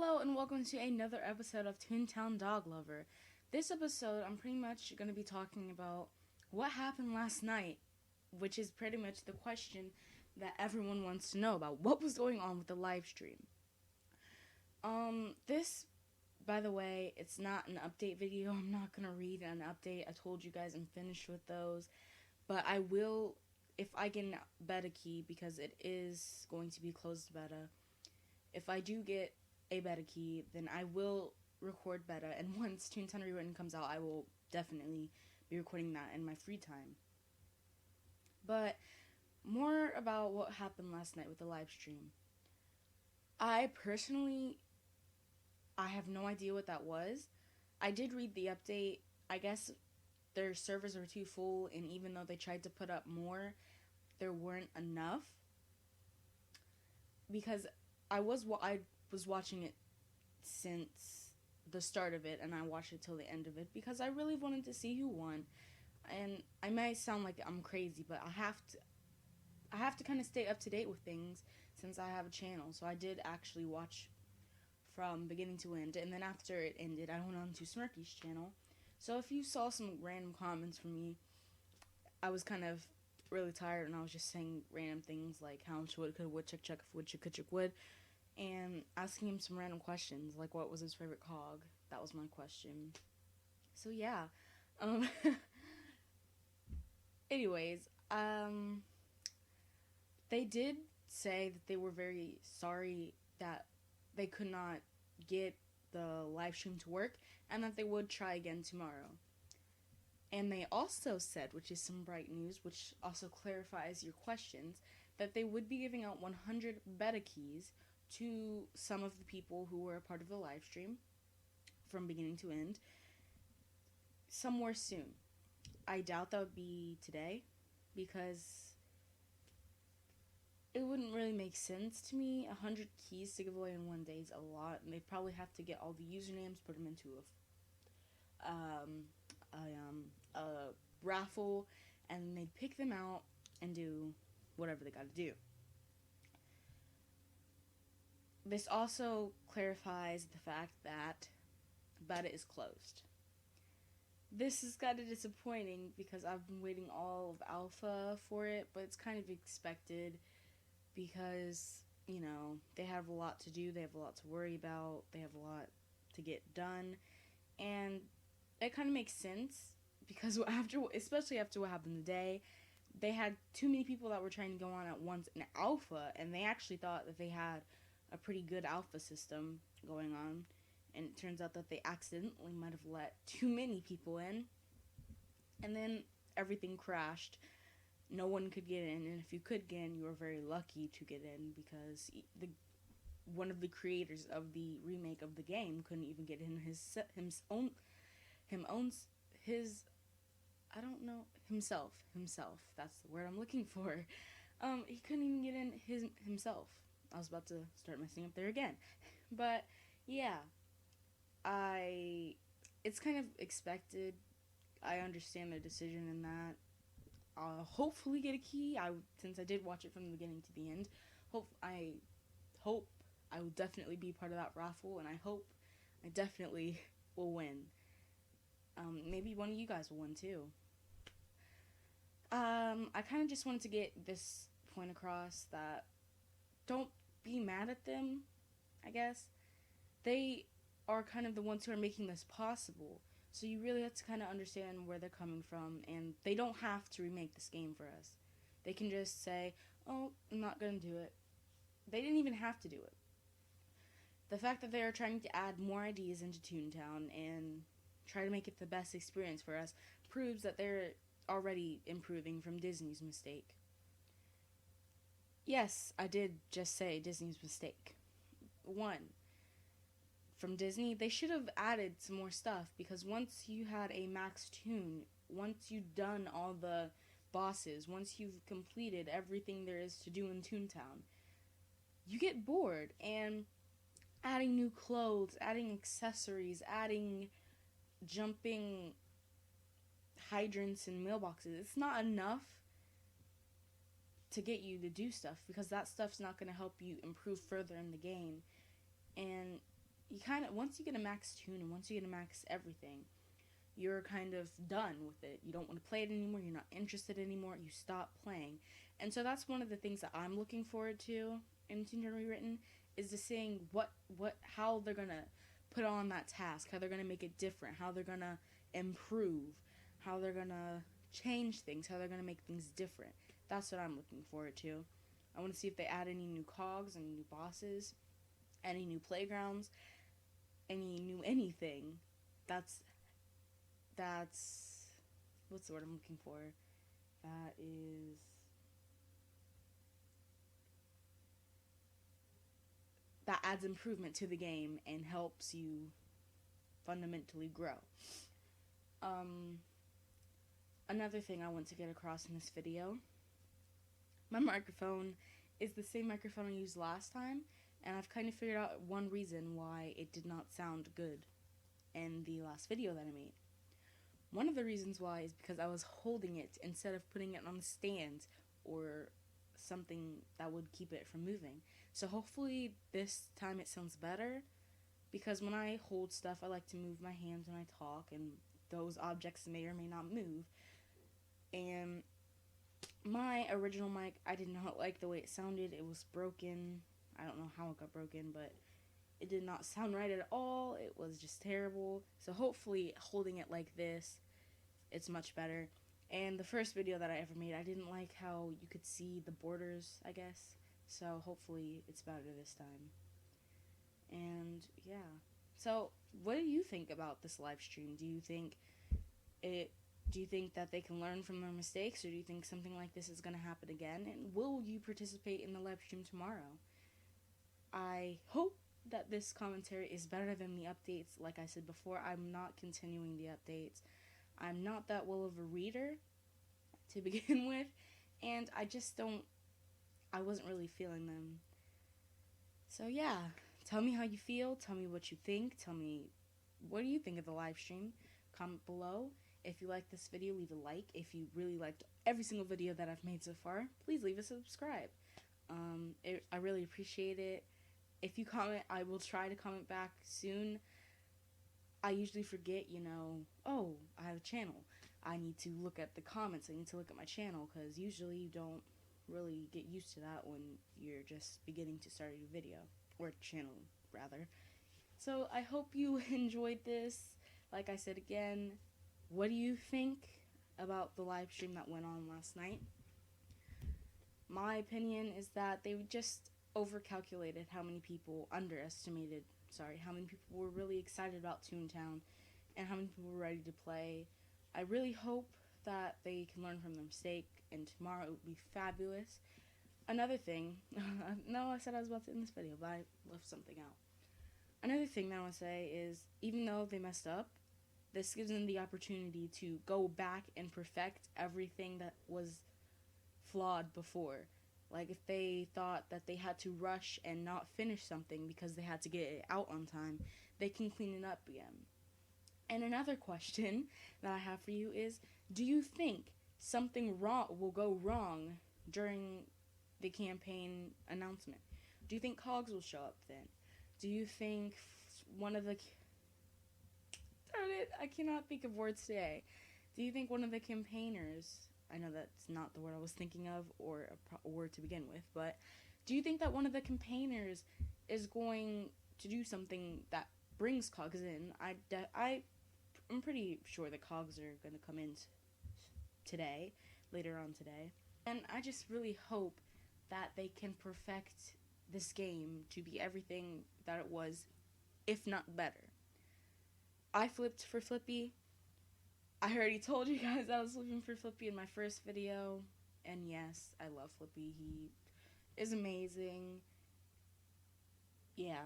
Hello and welcome to another episode of Toontown Dog Lover. This episode, I'm pretty much going to be talking about what happened last night, which is pretty much the question that everyone wants to know about. What was going on with the live stream? This, by the way, it's not an update video. I'm not going to read an update. I told you guys I'm finished with those. But I will, if I get a beta key, because it is going to be closed beta. If I do get a beta key, then I will record beta, and once Toontown Rewritten comes out, I will definitely be recording that in my free time. But more about what happened last night with the live stream. I personally, I have no idea what that was. I did read the update. I guess their servers were too full, and even though they tried to put up more, there weren't enough. Because I was watching it since the start of it, and I watched it till the end of it because I really wanted to see who won. And I might sound like I'm crazy, but I have to kind of stay up to date with things since I have a channel. So I did actually watch from beginning to end, and then after it ended, I went on to Smirky's channel. So if you saw some random comments from me, I was kind of really tired, and I was just saying random things like how much wood could woodchuck chuck if woodchuck could chuck wood, and asking him some random questions like what was his favorite cog. That was my question. So yeah. Anyways, they did say that they were very sorry that they could not get the live stream to work, and that they would try again tomorrow. And they also said, which is some bright news, which also clarifies your questions, that they would be giving out 100 beta keys to some of the people who were a part of the live stream from beginning to end somewhere soon. I doubt that would be today, because it wouldn't really make sense to me. 100 keys to give away in one day is a lot, and they'd probably have to get all the usernames, put them into a raffle, and they'd pick them out and do whatever they gotta do. This also clarifies the fact that beta is closed. This is kind of disappointing because I've been waiting all of alpha for it, but it's kind of expected because, you know, they have a lot to do, they have a lot to worry about, they have a lot to get done, and it kind of makes sense because especially after what happened today, they had too many people that were trying to go on at once in alpha, and they actually thought that they had a pretty good alpha system going on, and it turns out that they accidentally might have let too many people in, and then everything crashed. No one could get in, and if you could get in, you were very lucky to get in, because one of the creators of the remake of the game couldn't even get in himself. That's the word I'm looking for. He couldn't even get in himself. I was about to start messing up there again. But, yeah. It's kind of expected. I understand their decision in that. I'll hopefully get a key. Since I did watch it from the beginning to the end. I hope I will definitely be part of that raffle, and I hope I definitely will win. Maybe one of you guys will win too. I kind of just wanted to get this point across that don't be mad at them, I guess. They are kind of the ones who are making this possible, so you really have to kind of understand where they're coming from, and they don't have to remake this game for us. They can just say, oh, I'm not going to do it. They didn't even have to do it. The fact that they are trying to add more ideas into Toontown and try to make it the best experience for us proves that they're already improving from Disney's mistake. Yes, I did just say Disney's mistake. One, from Disney, they should have added some more stuff, because once you had a max toon, once you've done all the bosses, once you've completed everything there is to do in Toontown, you get bored, and adding new clothes, adding accessories, adding jumping hydrants and mailboxes, it's not enough to get you to do stuff, because that stuff's not going to help you improve further in the game. And kind of, once you get a max tune and once you get a max everything, you're kind of done with it. You don't want to play it anymore. You're not interested anymore. You stop playing. And so that's one of the things that I'm looking forward to in Teen Titans Rewritten, is to seeing how they're gonna put on that task, how they're gonna make it different, how they're gonna improve, how they're gonna change things, how they're gonna make things different. That's what I'm looking forward to. I want to see if they add any new cogs, any new bosses, any new playgrounds, any new anything. That's what's the word I'm looking for? That adds improvement to the game and helps you fundamentally grow. Another thing I want to get across in this video, my microphone is the same microphone I used last time, and I've kind of figured out one reason why it did not sound good in the last video that I made. One of the reasons why is because I was holding it instead of putting it on a stand or something that would keep it from moving. So hopefully this time it sounds better, because when I hold stuff, I like to move my hands when I talk, and those objects may or may not move. And my original mic, I did not like the way it sounded. It was broken. I don't know how it got broken, but it did not sound right at all. It was just terrible. So hopefully holding it like this, it's much better. And the first video that I ever made, I didn't like how you could see the borders, I guess. So hopefully it's better this time. And yeah. So what do you think about this live stream? Do you think that they can learn from their mistakes, or do you think something like this is going to happen again? And will you participate in the live stream tomorrow? I hope that this commentary is better than the updates. Like I said before, I'm not continuing the updates. I'm not that well of a reader to begin with, and I wasn't really feeling them. So yeah, tell me how you feel, tell me what you think, tell me what do you think of the live stream. Comment below. If you like this video, leave a like. If you really liked every single video that I've made so far, please leave a subscribe. I really appreciate it. If you comment, I will try to comment back soon. I usually forget, oh, I have a channel. I need to look at the comments. I need to look at my channel, because usually you don't really get used to that when you're just beginning to start a new video, or channel, rather. So I hope you enjoyed this. Like I said again, what do you think about the live stream that went on last night? My opinion is that they just overcalculated how many people how many people were really excited about Toontown and how many people were ready to play. I really hope that they can learn from their mistake, and tomorrow it would be fabulous. Another thing, no, I said I was about to end this video, but I left something out. Another thing that I want to say is, even though they messed up, this gives them the opportunity to go back and perfect everything that was flawed before. Like, if they thought that they had to rush and not finish something because they had to get it out on time, they can clean it up again. And another question that I have for you is, do you think something will go wrong during the campaign announcement? Do you think cogs will show up then? Do you think one of the... Darn it, I cannot think of words today. Do you think one of the campaigners... I know that's not the word I was thinking of, or a word to begin with, but do you think that one of the campaigners is going to do something that brings cogs in? I'm pretty sure the cogs are going to come in later on today, and I just really hope that they can perfect this game to be everything that it was, if not better. I flipped for Flippy. I already told you guys I was flipping for Flippy in my first video, and yes, I love Flippy. He is amazing. Yeah.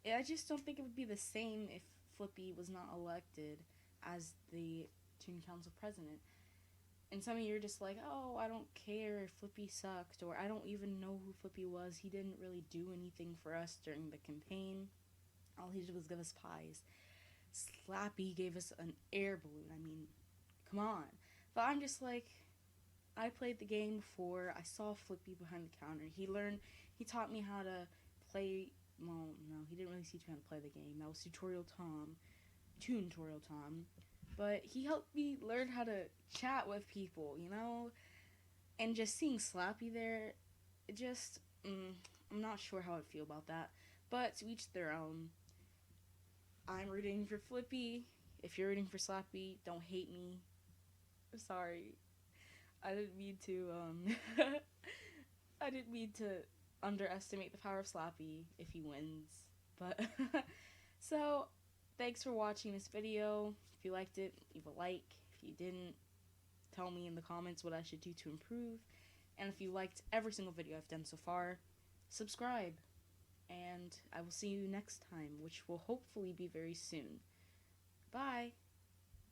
I just don't think it would be the same if Flippy was not elected as the Toon Council president. And some of you are just like, oh, I don't care if Flippy sucked, or I don't even know who Flippy was. He didn't really do anything for us during the campaign. All he did was give us pies. Slappy gave us an air balloon. I mean, come on. But I'm just like, I played the game before. I saw Flippy behind the counter. He taught me how to play well, no, he didn't really teach me how to play the game. That was Tutorial Tom. Tutorial Tom. But he helped me learn how to chat with people, you know? And just seeing Slappy there, it just, I'm not sure how I'd feel about that. But to each their own. I'm rooting for Flippy. If you're rooting for Slappy, don't hate me. I'm sorry. I didn't mean to, I didn't mean to underestimate the power of Slappy if he wins. But, so, thanks for watching this video. If you liked it, leave a like. If you didn't, tell me in the comments what I should do to improve. And if you liked every single video I've done so far, subscribe. And I will see you next time, which will hopefully be very soon. Bye!